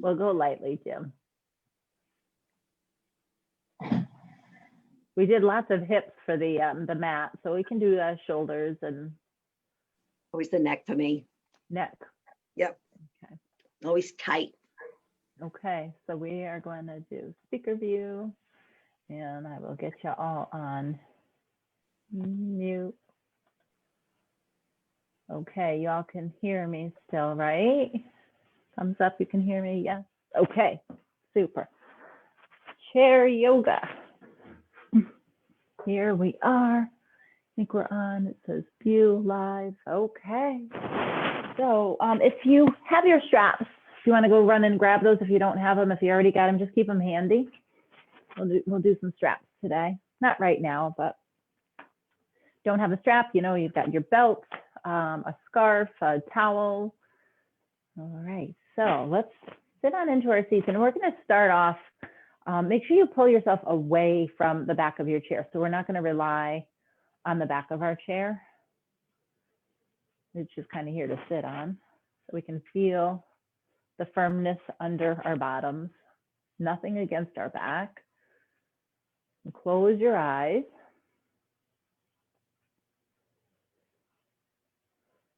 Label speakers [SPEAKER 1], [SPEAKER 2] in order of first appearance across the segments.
[SPEAKER 1] We'll go lightly, Jim. We did lots of hips for the mat, so we can do shoulders and
[SPEAKER 2] Always the neck for me.
[SPEAKER 1] neck.
[SPEAKER 2] Yep.
[SPEAKER 1] Okay.
[SPEAKER 2] Always tight.
[SPEAKER 1] Okay, so we are going to do speaker view, and I will get you all on mute. Okay, y'all can hear me still, right? Thumbs up, you can hear me, yes? Okay, super. Chair yoga. Here we are. I think we're on, it says view live, okay. So if you have your straps, if you want to go run and grab those, if you don't have them, if you already got them, just keep them handy. We'll do some straps today. Not right now, but don't have a strap, you know, you've got your belt, a scarf, a towel. All right, so let's sit on into our seats, and we're going to start off. Make sure you pull yourself away from the back of your chair. So we're not going to rely on the back of our chair. It's just kind of here to sit on, so we can feel the firmness under our bottoms, nothing against our back. And close your eyes.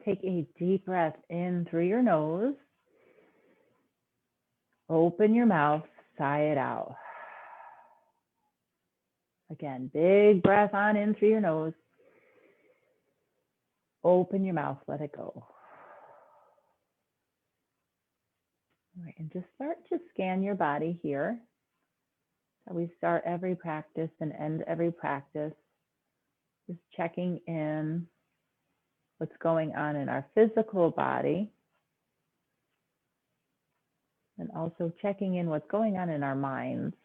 [SPEAKER 1] Take a deep breath in through your nose. Open your mouth, sigh it out. Again, big breath on in through your nose. Open your mouth, let it go. All right, and just start to scan your body here. So we start every practice and end every practice. Just checking in what's going on in our physical body. And also checking in what's going on in our minds.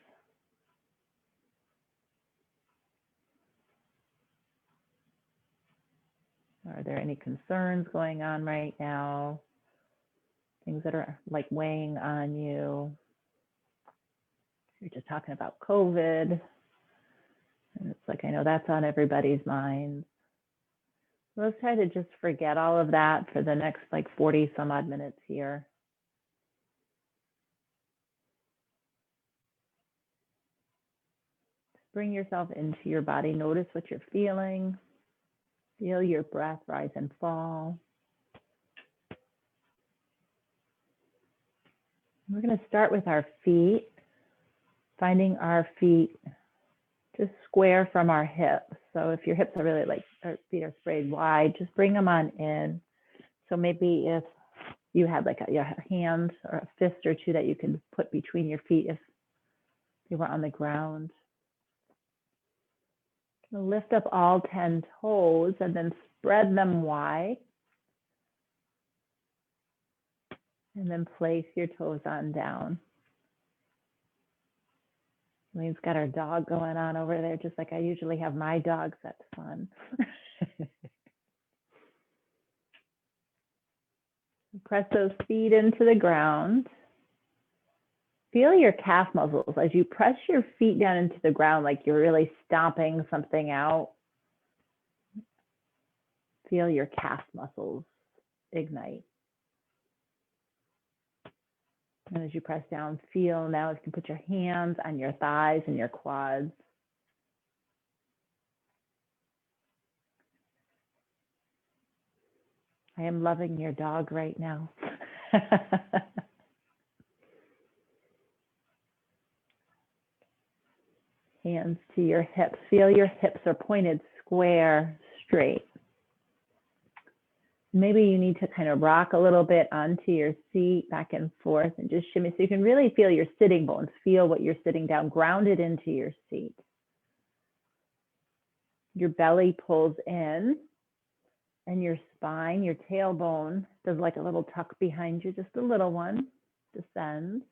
[SPEAKER 1] Are there any concerns going on right now? Things that are like weighing on you? You're just talking about COVID. And it's like, I know that's on everybody's minds. Let's try to just forget all of that for the next like 40 some odd minutes here. Bring yourself into your body. Notice what you're feeling. Feel your breath rise and fall. We're going to start with our feet, finding our feet just square from our hips. So if your hips are really like, our feet are sprayed wide, just bring them on in. So maybe if you had like a hand or a fist or two that you can put between your feet if they were on the ground. Lift up all 10 toes and then spread them wide. And then place your toes on down. We've got our dog going on over there, just like I usually have my dogs. That's fun. Press those feet into the ground. Feel your calf muscles as you press your feet down into the ground, like you're really stomping something out. Feel your calf muscles ignite. And as you press down, feel now you can put your hands on your thighs and your quads. I am loving your dog right now. Hands to your hips. Feel your hips are pointed square, straight. Maybe you need to kind of rock a little bit onto your seat, back and forth, and just shimmy. So you can really feel your sitting bones. Feel what you're sitting down, grounded into your seat. Your belly pulls in, and your spine, your tailbone, does like a little tuck behind you, just a little one, descends.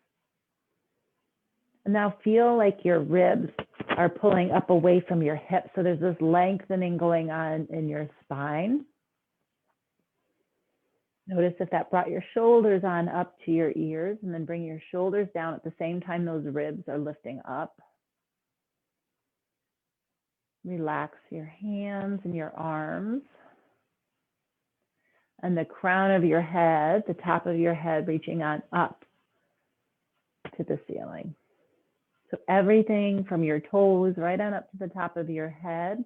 [SPEAKER 1] And now feel like your ribs are pulling up away from your hips. So there's this lengthening going on in your spine. Notice if that brought your shoulders on up to your ears, and then bring your shoulders down at the same time those ribs are lifting up. Relax your hands and your arms. And the crown of your head, the top of your head reaching on up back to the ceiling. So everything from your toes right on up to the top of your head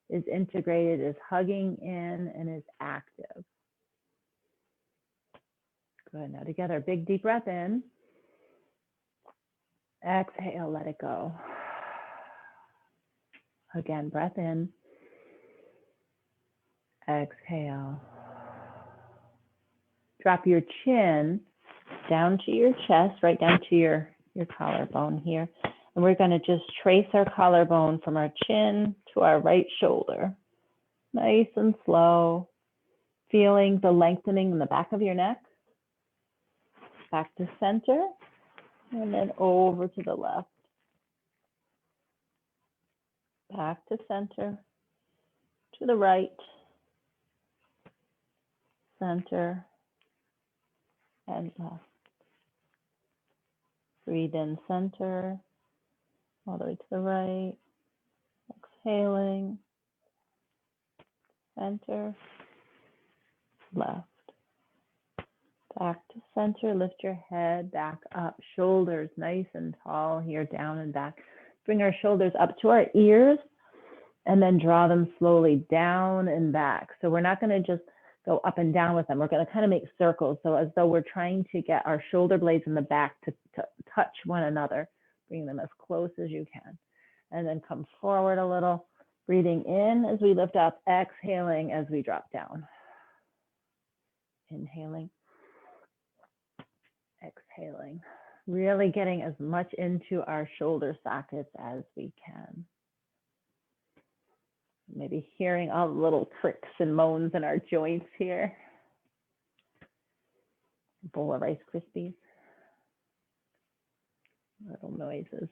[SPEAKER 1] is integrated, is hugging in, and is active. Good. Now together, big deep breath in. Exhale, let it go. Again, breath in. Exhale. Drop your chin down to your chest, right down to your collarbone here. And we're going to just trace our collarbone from our chin to our right shoulder. Nice and slow. Feeling the lengthening in the back of your neck. Back to center. And then over to the left. Back to center. To the right. Center. And left. Breathe in center. All the way to the right. Exhaling. Center. Left. Back to center, lift your head back up, shoulders nice and tall here, down and back. Bring our shoulders up to our ears and then draw them slowly down and back. So we're not going to just go up and down with them. We're going to kind of make circles. So as though we're trying to get our shoulder blades in the back to touch one another, bring them as close as you can. And then come forward a little, breathing in as we lift up, exhaling as we drop down. Inhaling. Exhaling, really getting as much into our shoulder sockets as we can. Maybe hearing all the little cricks and moans in our joints here. A bowl of Rice Krispies. Little noises.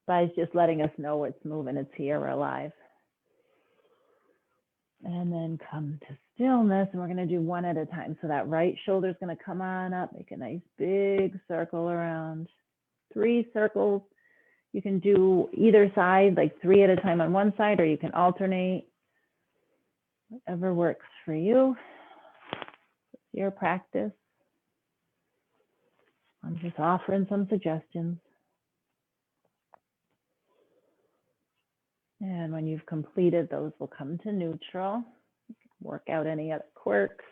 [SPEAKER 1] Body's just letting us know it's moving, it's here, we're alive. And then come to stillness, and we're going to do one at a time. So that right shoulder is going to come on up, make a nice big circle around. 3 circles. You can do either side, like 3 at a time on one side, or you can alternate. Whatever works for you. It's your practice. I'm just offering some suggestions. And when you've completed those, we'll come to neutral. Work out any other quirks.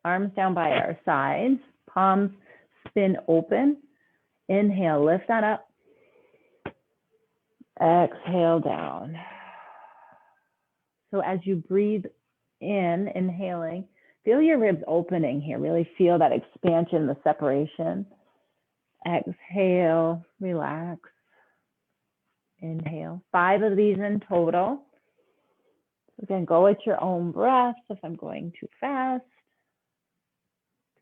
[SPEAKER 1] Arms down by our sides, palms spin open. Inhale, lift on up. Exhale down. So as you breathe in, inhaling, feel your ribs opening here. Really feel that expansion, the separation. Exhale, relax. Inhale, 5 of these in total. Again, go at your own breath. If I'm going too fast,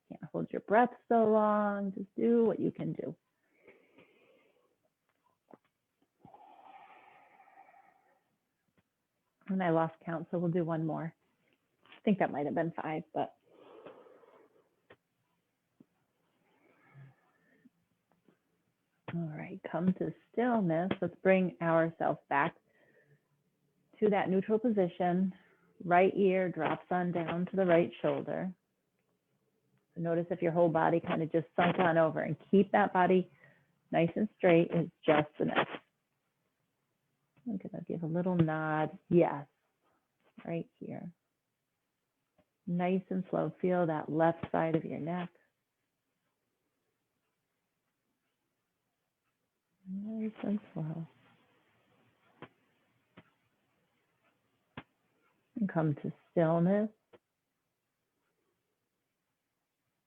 [SPEAKER 1] can't hold your breath so long. Just do what you can do. And I lost count, so we'll do one more. I think that might have been 5, but. All right, come to stillness. Let's bring ourselves back to that neutral position. Right ear drops on down to the right shoulder. So notice if your whole body kind of just sunk on over, and keep that body nice and straight. It's just the neck. I'm gonna give a little nod. Yes, right here. Nice and slow. Feel that left side of your neck. Nice and slow. And come to stillness.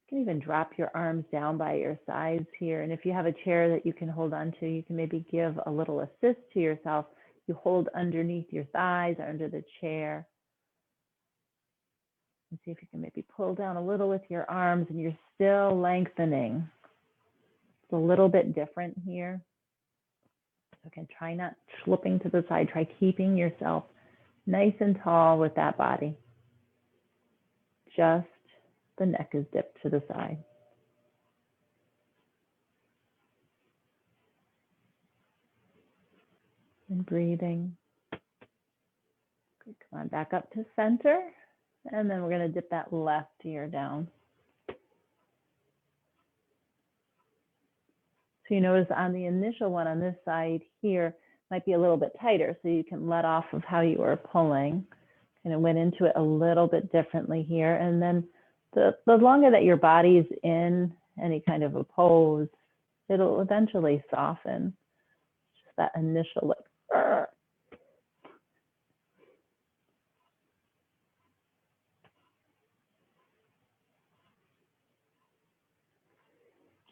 [SPEAKER 1] You can even drop your arms down by your sides here. And if you have a chair that you can hold on to, you can maybe give a little assist to yourself. You hold underneath your thighs or under the chair. And see if you can maybe pull down a little with your arms, and you're still lengthening. It's a little bit different here. So again, try not slipping to the side. Try keeping yourself nice and tall with that body. Just the neck is dipped to the side. And breathing. Good. Come on back up to center. And then we're going to dip that left ear down. So you notice on the initial one on this side here might be a little bit tighter, so you can let off of how you were pulling. And it went into it a little bit differently here. And then the longer that your body's in any kind of a pose, it'll eventually soften. Just that initial like, "Arr."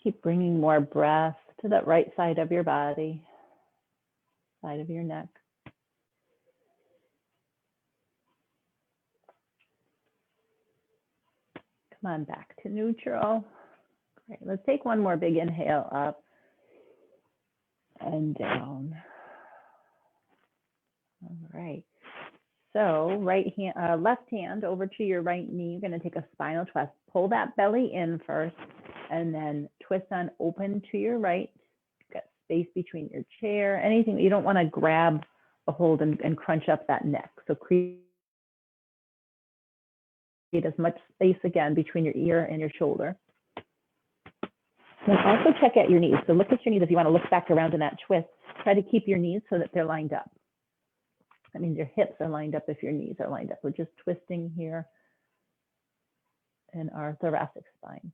[SPEAKER 1] Keep bringing more breath to that right side of your body, side of your neck. Come on back to neutral. Great. Let's take one more big inhale up and down. All right. So left hand over to your right knee. You're going to take a spinal twist. Pull that belly in first, and then twist on open to your right. Got space between your chair. Anything you don't want to grab a hold and crunch up that neck. So create as much space again between your ear and your shoulder. Then also check at your knees. So look at your knees. If you want to look back around in that twist, try to keep your knees so that they're lined up. That means your hips are lined up if your knees are lined up. We're just twisting here in our thoracic spine.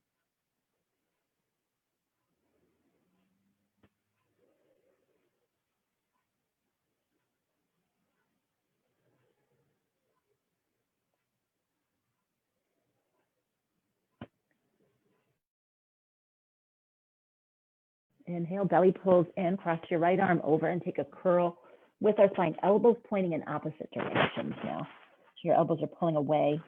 [SPEAKER 1] Inhale, belly pulls in, cross your right arm over and take a curl with our spine, elbows pointing in opposite directions now. So your elbows are pulling away.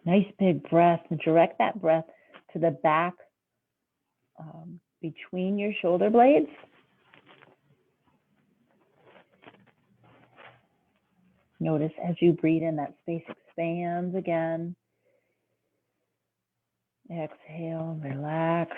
[SPEAKER 1] Nice big breath, and direct that breath to the back between your shoulder blades. Notice as you breathe in, that space expands again. Exhale, relax.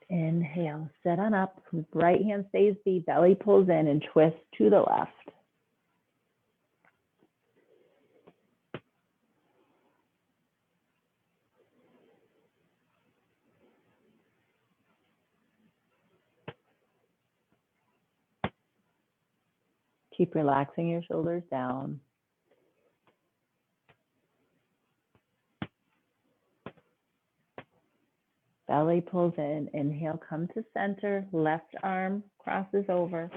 [SPEAKER 1] Good. Inhale, sit on up. Right hand stays B, belly pulls in and twist to the left. Keep relaxing your shoulders down. Belly pulls in. Inhale, come to center. Left arm crosses over.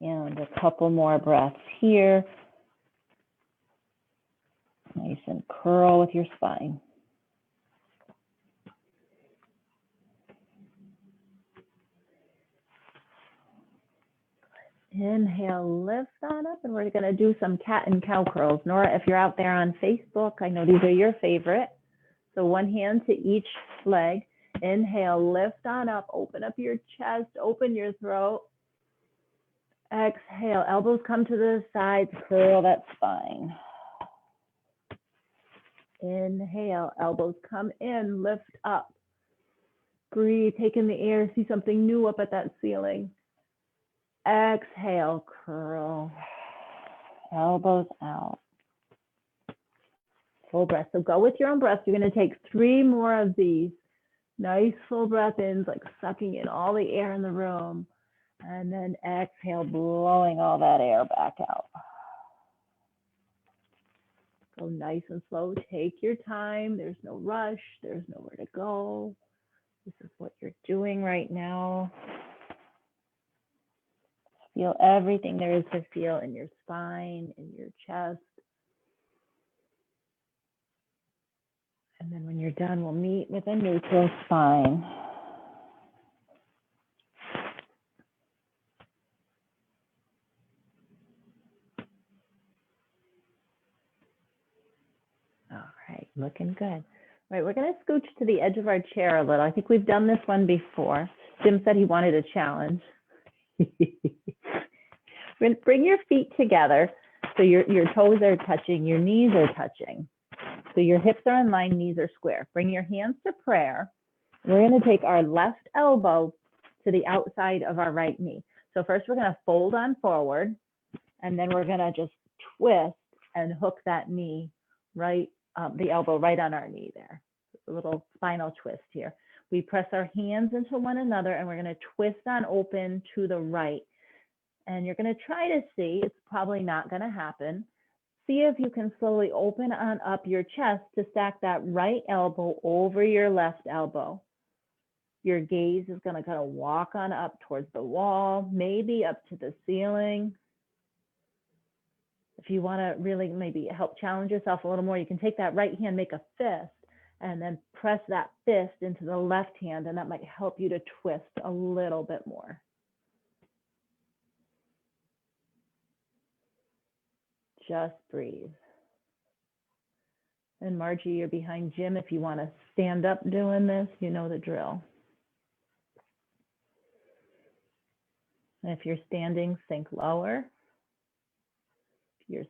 [SPEAKER 1] And a couple more breaths here. Nice and curl with your spine. Inhale, lift on up, and we're going to do some cat and cow curls. Nora, if you're out there on Facebook, I know these are your favorite. So one hand to each leg. Inhale, lift on up, open up your chest, open your throat. Exhale, elbows come to the sides, curl that spine. Inhale, elbows come in, lift up. Breathe, take in the air, see something new up at that ceiling. Exhale, curl, elbows out. Full breath. So go with your own breath. You're going to take 3 more of these. Nice full breath in, like sucking in all the air in the room. And then exhale, blowing all that air back out. Go nice and slow. Take your time. There's no rush. There's nowhere to go. This is what you're doing right now. Feel everything there is to feel in your spine, in your chest. And then when you're done, we'll meet with a neutral spine. All right, looking good. All right, we're going to scooch to the edge of our chair a little. I think we've done this one before. Jim said he wanted a challenge. We're going to bring your feet together so your toes are touching, your knees are touching. So your hips are in line, knees are square. Bring your hands to prayer. We're going to take our left elbow to the outside of our right knee. So first we're going to fold on forward. And then we're gonna just twist and hook that knee right, the elbow right on our knee there. A little spinal twist here. We press our hands into one another and we're gonna twist on open to the right. And you're gonna try to see, it's probably not gonna happen. See if you can slowly open on up your chest to stack that right elbow over your left elbow. Your gaze is gonna kind of walk on up towards the wall, maybe up to the ceiling. If you want to really maybe help challenge yourself a little more, you can take that right hand, make a fist, and then press that fist into the left hand, and that might help you to twist a little bit more. Just breathe. And Margie, you're behind Jim. If you want to stand up doing this, you know the drill. And if you're standing, sink lower. You're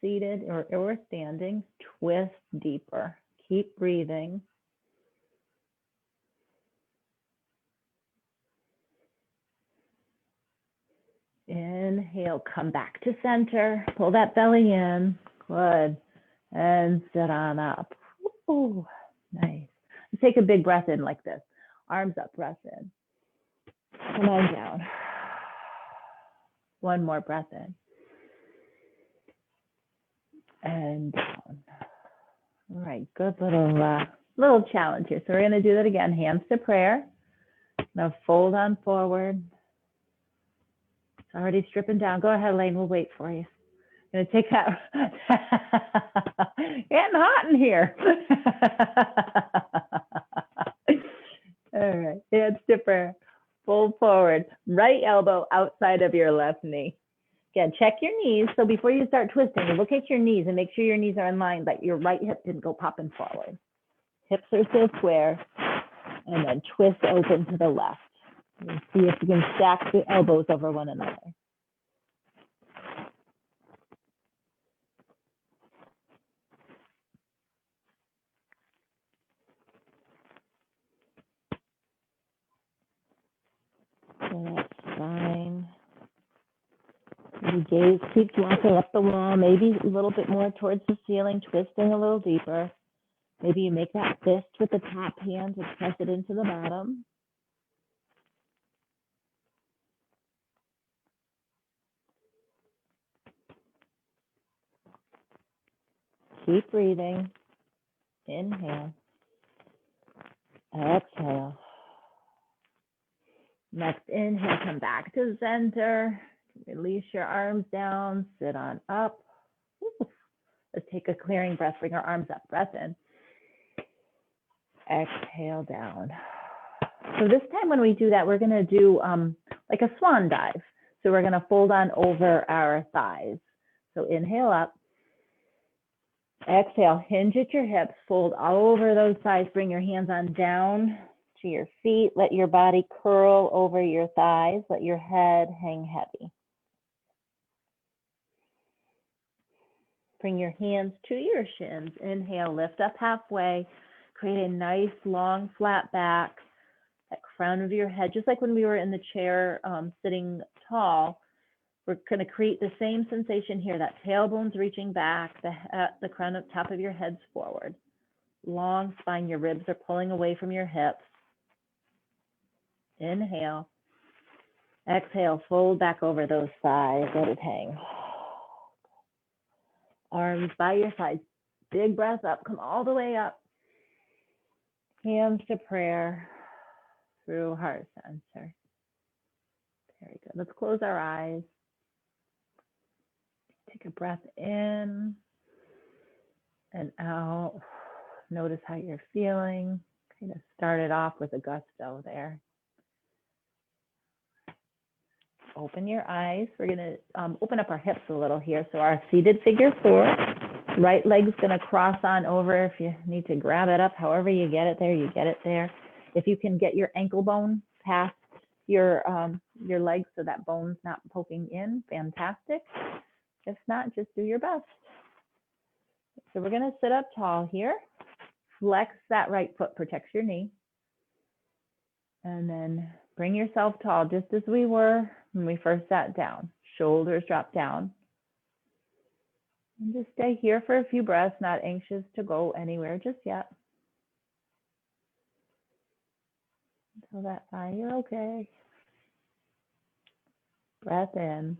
[SPEAKER 1] seated or standing, twist deeper. Keep breathing. Inhale, come back to center. Pull that belly in. Good. And sit on up. Ooh, nice. Take a big breath in like this. Arms up, breath in. Come on down. One more breath in. And down. All right, good little challenge here. So we're going to do that again. Hands to prayer. Now fold on forward. It's already stripping down. Go ahead, Lane. We'll wait for you. I'm going to take that. Getting hot in here. All right, hands to prayer. Fold forward. Right elbow outside of your left knee. Again, check your knees. So before you start twisting, look at your knees and make sure your knees are in line, that your right hip didn't go popping forward. Hips are still square. And then twist open to the left. And see if you can stack the elbows over one another. So that's fine. Your gaze keeps walking up the wall, maybe a little bit more towards the ceiling, twisting a little deeper. Maybe you make that fist with the top hand and press it into the bottom. Keep breathing. Inhale. Exhale. Next inhale, come back to center. Release your arms down, sit on up. Let's take a clearing breath, bring our arms up, breath in. Exhale down. So this time when we do that, we're gonna do like a swan dive. So we're gonna fold on over our thighs. So inhale up. Exhale, hinge at your hips, fold over those thighs, bring your hands on down to your feet. Let your body curl over your thighs. Let your head hang heavy. Bring your hands to your shins. Inhale, lift up halfway. Create a nice, long, flat back. That crown of your head, just like when we were in the chair sitting tall. We're going to create the same sensation here. That tailbone's reaching back. The crown of top of your head's forward. Long spine. Your ribs are pulling away from your hips. Inhale. Exhale, fold back over those thighs. Let it hang. Arms by your sides. Big breath up. Come all the way up. Hands to prayer through heart center. Very good. Let's close our eyes. Take a breath in and out. Notice how you're feeling. Kind of started off with a gusto there. Open your eyes. We're going to open up our hips a little here. So our seated figure four. Right leg's going to cross on over. If you need to grab it up, however you get it there, you get it there. If you can get your ankle bone past your leg so that bone's not poking in, fantastic. If not, just do your best. So we're going to sit up tall here. Flex that right foot, protects your knee. And then bring yourself tall, just as we were when we first sat down. shoulders drop down. And just stay here for a few breaths, not anxious to go anywhere just yet. Tell that thigh you're okay. Breath in.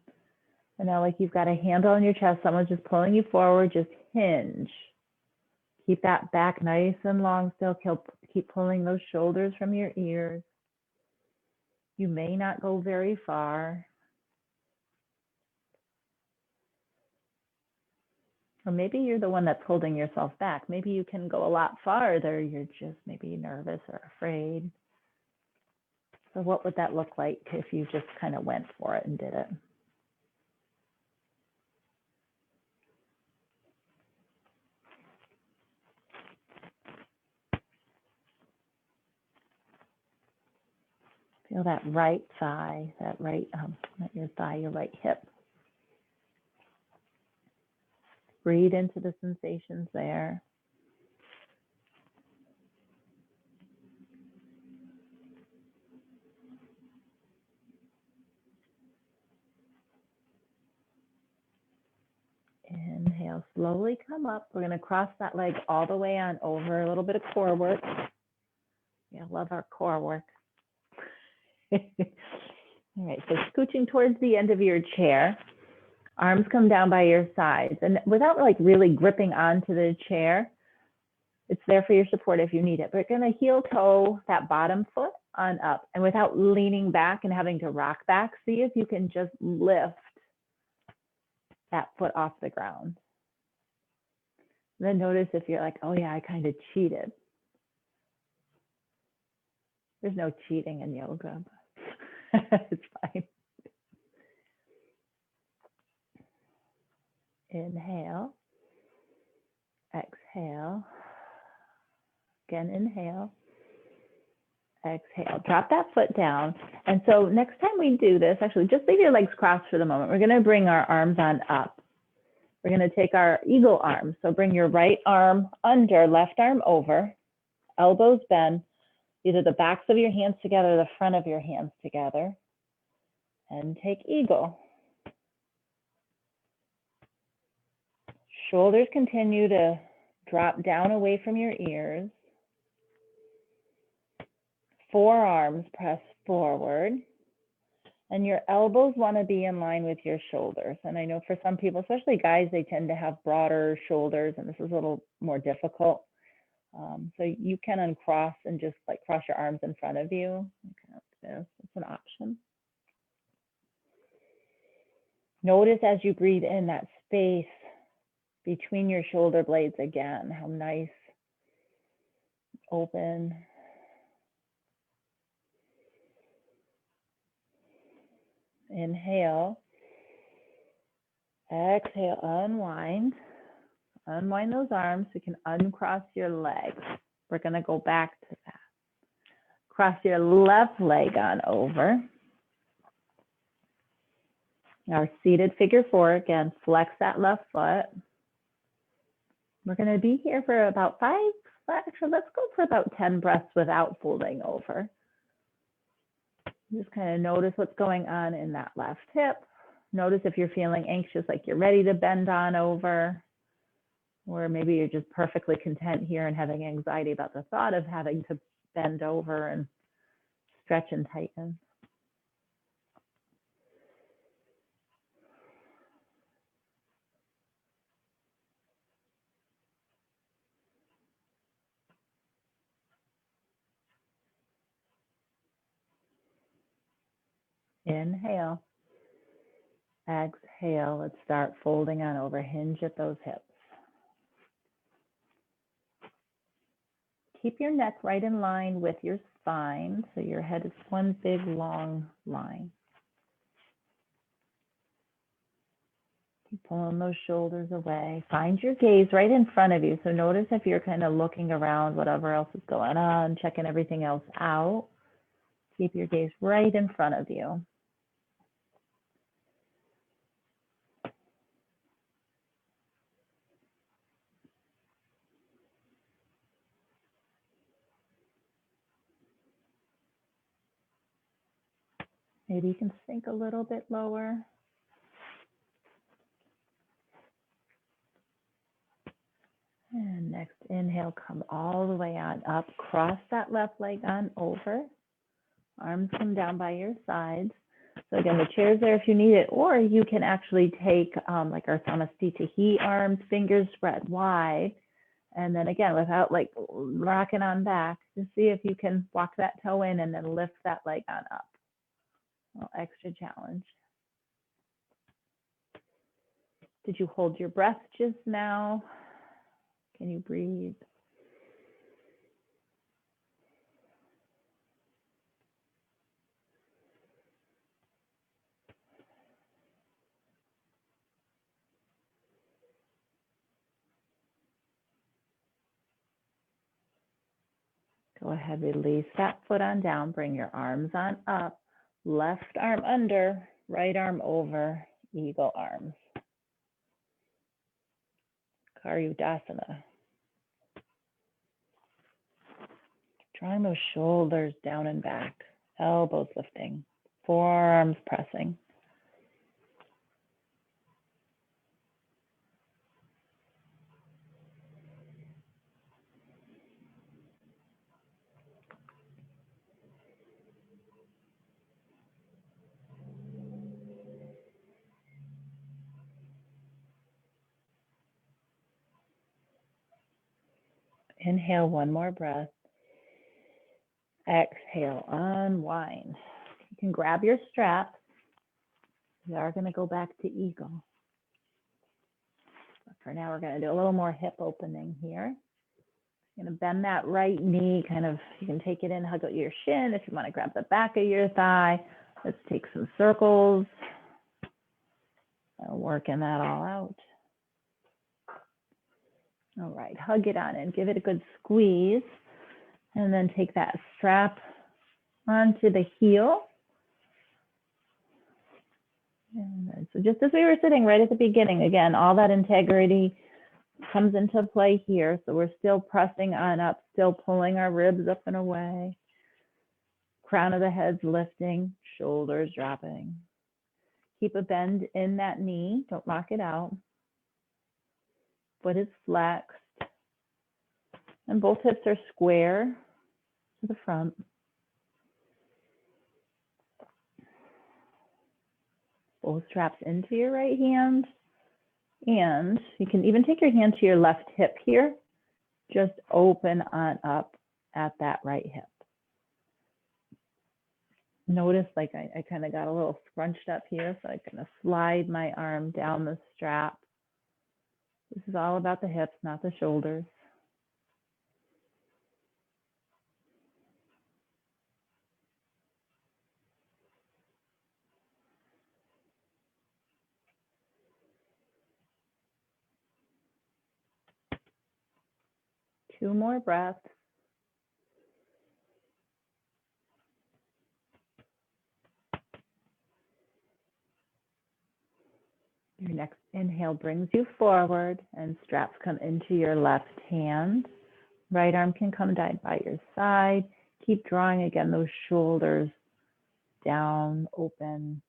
[SPEAKER 1] And now like you've got a handle on your chest, someone's just pulling you forward, just hinge. Keep that back nice and long still. Keep pulling those shoulders from your ears. You may not go very far. Or maybe you're the one that's holding yourself back. Maybe you can go a lot farther. You're just maybe nervous or afraid. So what would that look like if you just kind of went for it and did it? Feel that right thigh, that right, not your thigh, your right hip. Breathe into the sensations there. Inhale, slowly come up. We're going to cross that leg all the way on over, a little bit of core work. Yeah, love our core work. All right, so scooching towards the end of your chair, arms come down by your sides, and without like really gripping onto the chair, it's there for your support if you need it. But we're going to heel toe that bottom foot on up, and without leaning back and having to rock back, see if you can just lift that foot off the ground. And then notice if you're like, oh yeah, I kind of cheated. There's no cheating in yoga. It's fine. Inhale, exhale. Again, inhale, exhale. Drop that foot down. And so next time we do this, actually, just leave your legs crossed for the moment. We're going to bring our arms on up. We're going to take our eagle arm. So bring your right arm under, left arm over, elbows bend, either the backs of your hands together or the front of your hands together, and take eagle. Shoulders continue to drop down away from your ears. Forearms press forward. And your elbows want to be in line with your shoulders. And I know for some people, especially guys, they tend to have broader shoulders, and this is a little more difficult. So you can uncross and just like cross your arms in front of you. Okay, it's an option. Notice as you breathe in that space between your shoulder blades again, how nice, open. Inhale, exhale, unwind. Unwind those arms so you can uncross your legs. We're going to go back to that. Cross your left leg on over. Our seated figure four, again, flex that left foot. We're going to be here for about actually, let's go for about 10 breaths without folding over. Just kind of notice what's going on in that left hip. Notice if you're feeling anxious, like you're ready to bend on over, or maybe you're just perfectly content here and having anxiety about the thought of having to bend over and stretch and tighten. Inhale, exhale. Let's start folding on over. Hinge at those hips. Keep your neck right in line with your spine, so your head is one big long line. Keep pulling those shoulders away. Find your gaze right in front of you. So notice if you're kind of looking around, whatever else is going on, checking everything else out. Keep your gaze right in front of you. Maybe you can sink a little bit lower. Next inhale, come all the way on up, cross that left leg on over. Arms come down by your sides. So again, the chair's there if you need it, or you can actually take like our Samasthita He arms, fingers spread wide. And then again, without like rocking on back, just see if you can walk that toe in and then lift that leg on up. A little extra challenge. Did you hold your breath just now? Can you breathe? Go ahead, release that foot on down, bring your arms on up, left arm under, right arm over, eagle arms. Karyudasana. Drawing those shoulders down and back, elbows lifting, forearms pressing. Inhale, one more breath. Exhale, unwind. You can grab your strap. We are going to go back to eagle. But for now, we're going to do a little more hip opening here. You're going to bend that right knee, kind of, you can take it in, hug out your shin. If you want to grab the back of your thigh, let's take some circles. Working that all out. All right, hug it on in, give it a good squeeze, and then take that strap onto the heel. And so just as we were sitting right at the beginning, again, all that integrity comes into play here. So we're still pressing on up, still pulling our ribs up and away. Crown of the head's lifting, shoulders dropping. Keep a bend in that knee, don't lock it out. Foot is flexed. And both hips are square to the front. Both straps into your right hand. And you can even take your hand to your left hip here. Just open on up at that right hip. Notice like I kind of got a little scrunched up here, so I'm going to slide my arm down the strap. This is all about the hips, not the shoulders. Two more breaths. Your next inhale brings you forward and straps come into your left hand. Right arm can come down by your side. Keep drawing again those shoulders down, open.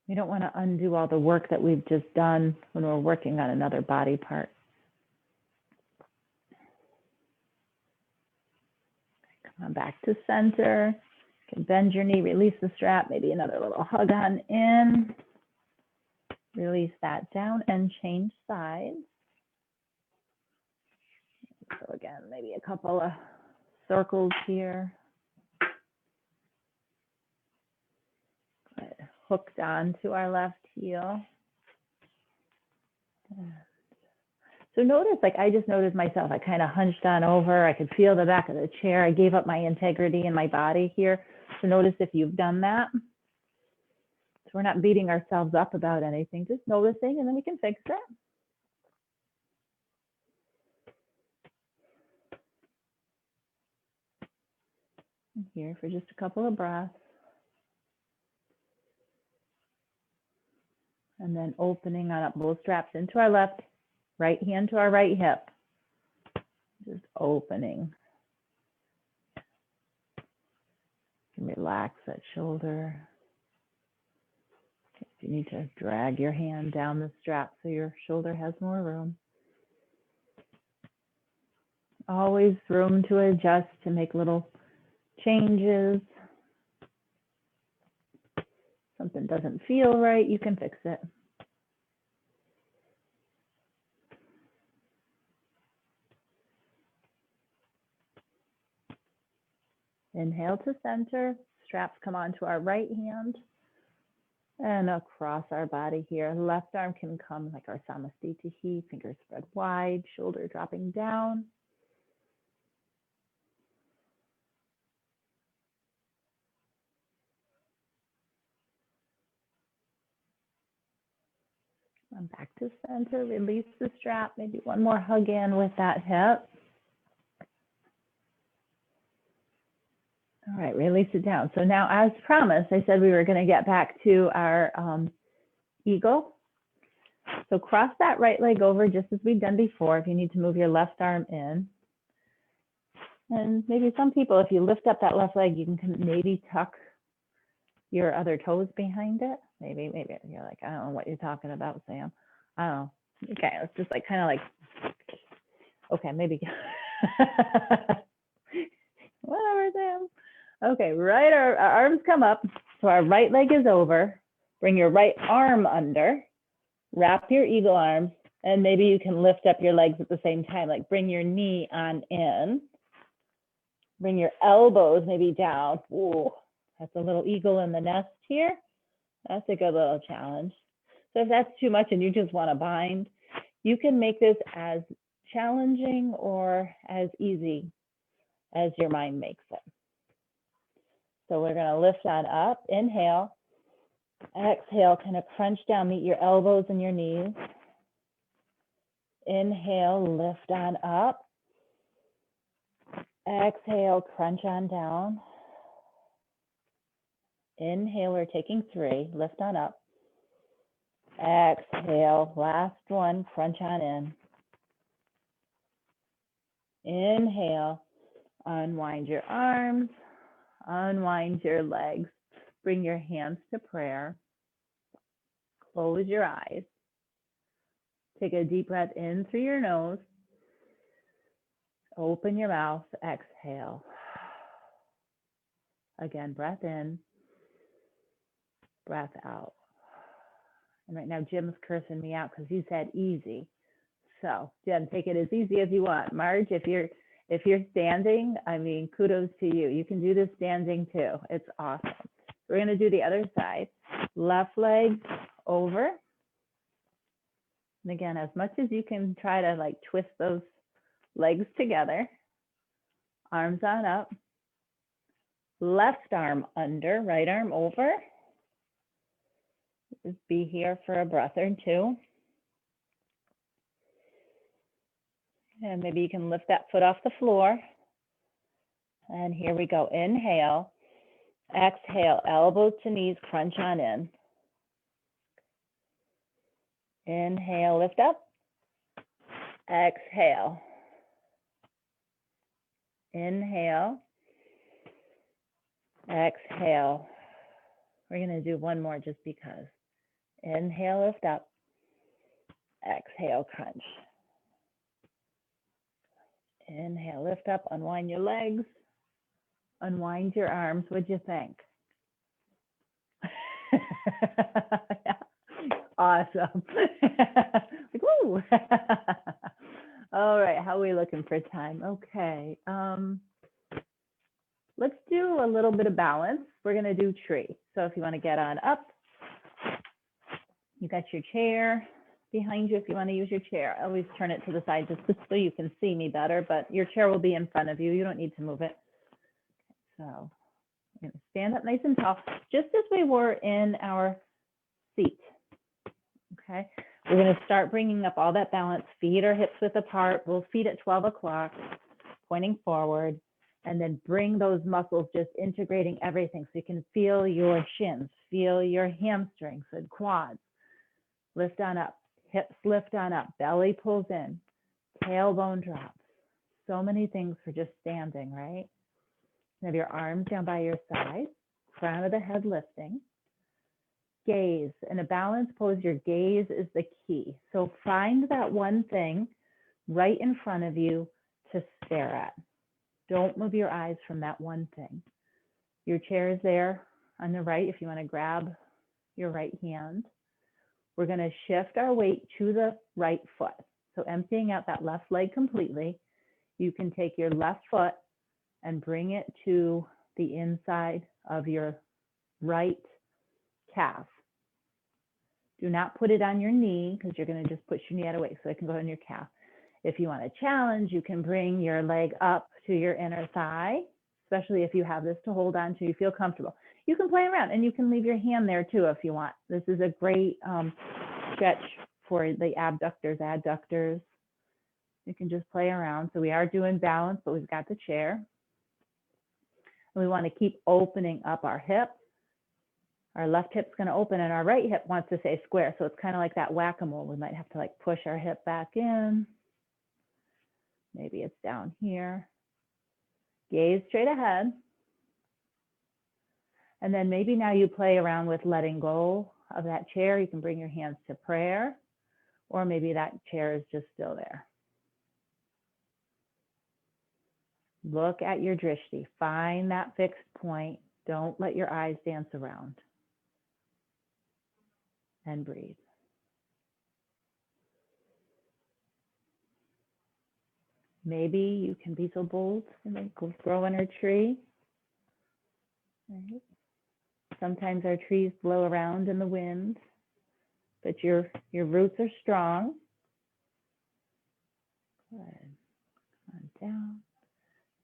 [SPEAKER 1] We don't want to undo all the work that we've just done when we're working on another body part. Come on back to center. You can bend your knee, release the strap, maybe another little hug on in. Release that down and change sides. So again, maybe a couple of circles here. Hooked onto our left heel. So notice, like I just noticed myself, I kind of hunched on over. I could feel the back of the chair. I gave up my integrity in my body here. So notice if you've done that. So we're not beating ourselves up about anything, just noticing, and then we can fix it. And here for just a couple of breaths. And then opening on up both straps into our left, right hand to our right hip. Just opening. You can relax that shoulder. If you need to drag your hand down the strap so your shoulder has more room. Always room to adjust, to make little changes. Something doesn't feel right, you can fix it. Inhale to center, straps come onto our right hand and across our body here. Left arm can come like our Samastitihi, fingers spread wide, shoulder dropping down. And back to center, release the strap, maybe one more hug in with that hip. All right, release it down. So now, as promised, I said we were going to get back to our eagle. So cross that right leg over just as we've done before. If you need to move your left arm in. And maybe some people, if you lift up that left leg, you can maybe tuck your other toes behind it. Maybe you're like, I don't know what you're talking about, Sam. I don't know. Okay, it's just like kind of like, okay, maybe. Whatever, Sam. Okay, right, our arms come up. So our right leg is over. Bring your right arm under. Wrap your eagle arms. And maybe you can lift up your legs at the same time. Like bring your knee on in. Bring your elbows maybe down. Ooh, that's a little eagle in the nest here. That's a good little challenge. So if that's too much and you just want to bind, you can make this as challenging or as easy as your mind makes it. So we're going to lift on up, inhale, exhale, kind of crunch down, meet your elbows and your knees. Inhale, lift on up. Exhale, crunch on down. Inhale, we're taking 3, lift on up. Exhale, last one, crunch on in. Inhale, unwind your arms, unwind your legs. Bring your hands to prayer. Close your eyes. Take a deep breath in through your nose. Open your mouth, exhale. Again, breath in, breath out. And right now, Jim's cursing me out because he said easy. So, Jim, take it as easy as you want. Marge, if you're standing, I mean, kudos to you. You can do this standing too. It's awesome. We're going to do the other side. Left leg over. And again, as much as you can try to like twist those legs together. Arms on up. Left arm under, right arm over. Just be here for a breath or two. And maybe you can lift that foot off the floor. And here we go. Inhale. Exhale, elbows to knees, crunch on in. Inhale, lift up. Exhale. Inhale. Exhale. We're going to do one more just because. Inhale, lift up. Exhale, crunch. Inhale, lift up, unwind your legs. Unwind your arms. What'd you think? Awesome. Like, woo. All right, how are we looking for time? Okay. Let's do a little bit of balance. We're going to do tree. So if you want to get on up, you got your chair behind you if you want to use your chair. I always turn it to the side just so you can see me better, but your chair will be in front of you. You don't need to move it. So I'm going to stand up nice and tall, just as we were in our seat. Okay, we're going to start bringing up all that balance. Feet or hips width apart, both feet at 12 o'clock, pointing forward, and then bring those muscles, just integrating everything. So you can feel your shins, feel your hamstrings and quads. Lift on up, hips lift on up, belly pulls in, tailbone drops. So many things for just standing, right? You have your arms down by your side, crown of the head lifting. Gaze. In a balanced pose, your gaze is the key. So find that one thing right in front of you to stare at. Don't move your eyes from that one thing. Your chair is there on the right if you want to grab your right hand. We're going to shift our weight to the right foot. So emptying out that left leg completely, you can take your left foot and bring it to the inside of your right calf. Do not put it on your knee because you're going to just push your knee out of the way, so it can go on your calf. If you want to challenge, you can bring your leg up to your inner thigh, especially if you have this to hold on to, you feel comfortable. You can play around and you can leave your hand there too if you want. This is a great stretch for the abductors, adductors. You can just play around. So we are doing balance, but we've got the chair. And we want to keep opening up our hip. Our left hip's going to open and our right hip wants to stay square. So it's kind of like that whack-a-mole. We might have to like push our hip back in. Maybe it's down here. Gaze straight ahead. And then maybe now you play around with letting go of that chair. You can bring your hands to prayer, or maybe that chair is just still there. Look at your drishti. Find that fixed point. Don't let your eyes dance around. And breathe. Maybe you can be so bold and then go grow in a tree. Right. Sometimes our trees blow around in the wind, but your roots are strong. Good. On down.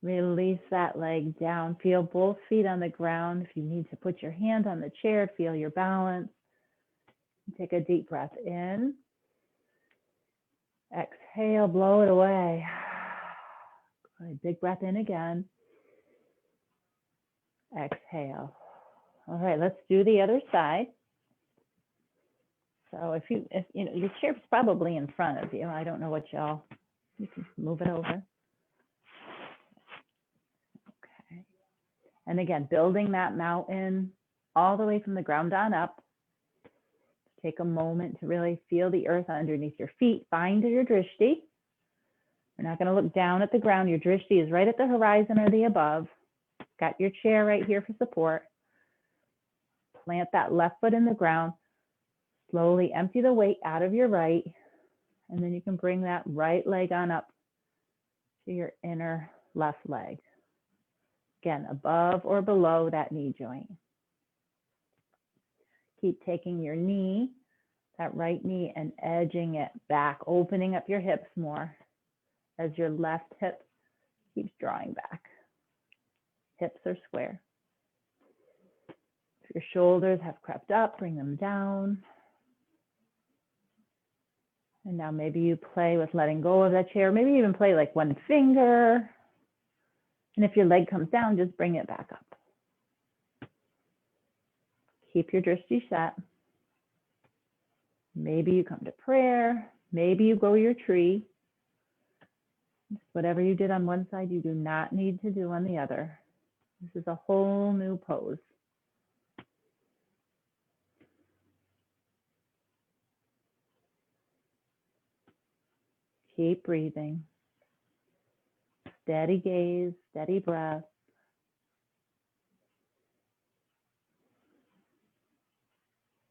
[SPEAKER 1] Release that leg down. Feel both feet on the ground. If you need to put your hand on the chair, feel your balance. Take a deep breath in. Exhale, blow it away. Good. Big breath in again. Exhale. All right, let's do the other side. So if you know, your chair's probably in front of you. I don't know what y'all, you can move it over. Okay. And again, building that mountain all the way from the ground on up. Take a moment to really feel the earth underneath your feet. Find your drishti. We're not going to look down at the ground. Your drishti is right at the horizon or the above. Got your chair right here for support. Plant that left foot in the ground. Slowly empty the weight out of your right. And then you can bring that right leg on up to your inner left leg. Again, above or below that knee joint. Keep taking your knee, that right knee, and edging it back, opening up your hips more as your left hip keeps drawing back. Hips are square. If your shoulders have crept up, bring them down. And now maybe you play with letting go of that chair. Maybe even play like one finger. And if your leg comes down, just bring it back up. Keep your drishti set. Maybe you come to prayer. Maybe you grow your tree. Whatever you did on one side, you do not need to do on the other. This is a whole new pose. Keep breathing. Steady gaze, steady breath.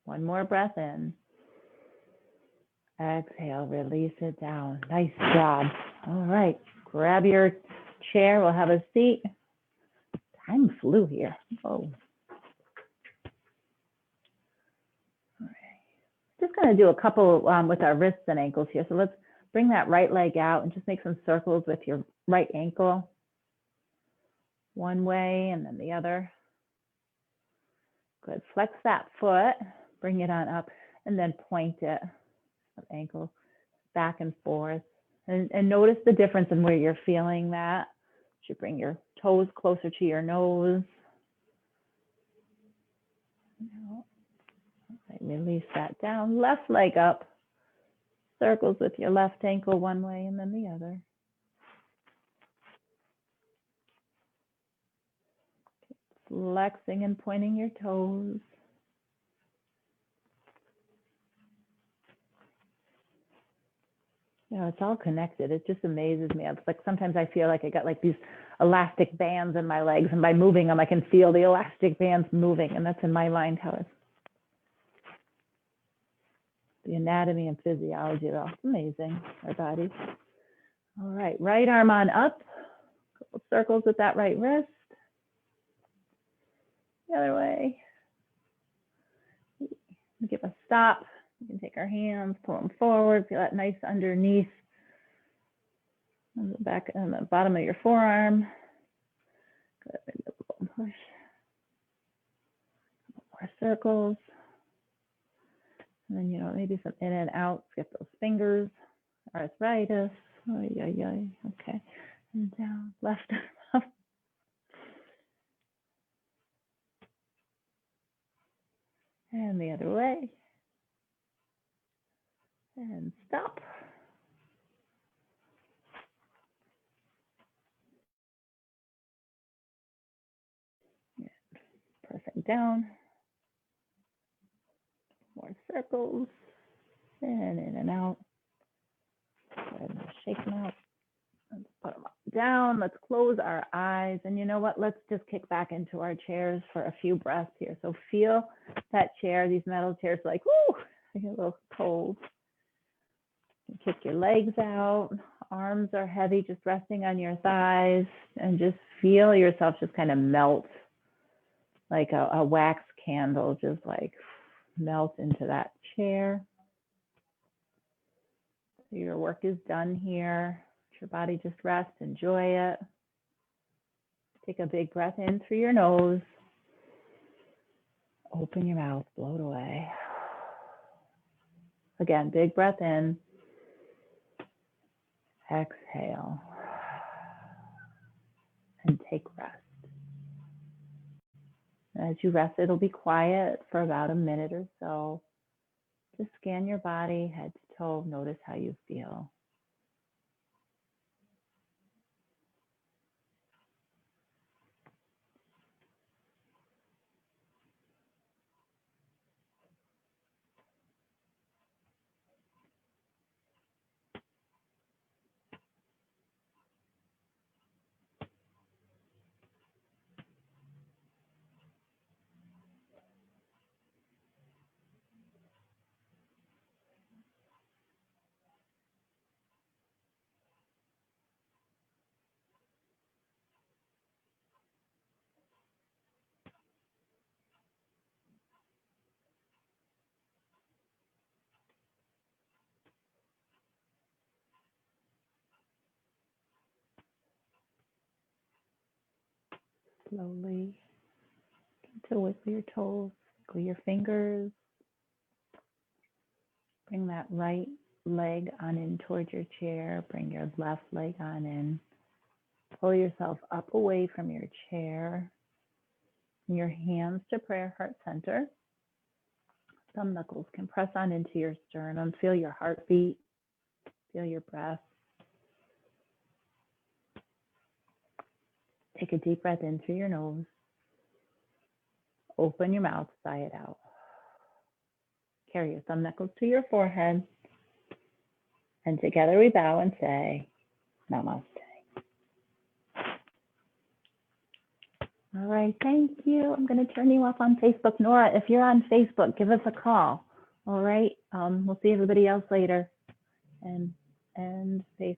[SPEAKER 1] One more breath in. Exhale, release it down. Nice job. All right, grab your chair. We'll have a seat. Time flew here. Oh. All right. Just going to do a couple with our wrists and ankles here. So let's bring that right leg out and just make some circles with your right ankle. One way and then the other. Good. Flex that foot. Bring it on up and then point it, ankle back and forth. And notice the difference in where you're feeling that. You should bring your toes closer to your nose. Release that down. Left leg up. Circles with your left ankle one way and then the other. Flexing and pointing your toes. You know, it's all connected. It just amazes me. It's like sometimes I feel like I got like these elastic bands in my legs, and by moving them, I can feel the elastic bands moving, and that's in my mind how it's the anatomy and physiology of it all. It's amazing, our bodies. All right, right arm on up, couple circles with that right wrist. The other way. Give a stop. We can take our hands, pull them forward, feel that nice underneath on the back and the bottom of your forearm. Good, maybe a little push. More circles. And then, you know, maybe some in and out, skip those fingers, arthritis. Oh, yeah. Okay. And down, left arm up. And the other way. And stop. Perfect. Down. More circles. And in and out. Go ahead and shake them out. Let's put them up, down. Let's close our eyes. And you know what? Let's just kick back into our chairs for a few breaths here. So feel that chair, these metal chairs, like, whoo, I get a little cold. You kick your legs out. Arms are heavy, just resting on your thighs. And just feel yourself just kind of melt like a wax candle, just like melt into that chair. So your work is done here. Let your body just rest, enjoy it. Take a big breath in through your nose. Open your mouth, blow it away. Again, big breath in. Exhale. And take rest. As you rest, it'll be quiet for about a minute or so. Just scan your body, head to toe, notice how you feel. Slowly, to wiggle your toes, wiggle your fingers. Bring that right leg on in towards your chair. Bring your left leg on in. Pull yourself up away from your chair. Your hands to prayer heart center. Thumb knuckles can press on into your sternum. Feel your heartbeat. Feel your breath. Take a deep breath in through your nose. Open your mouth, sigh it out. Carry your thumb knuckles to your forehead. And together we bow and say, Namaste. All right, thank you. I'm going to turn you off on Facebook. Nora, if you're on Facebook, give us a call. All right, we'll see everybody else later. And Facebook.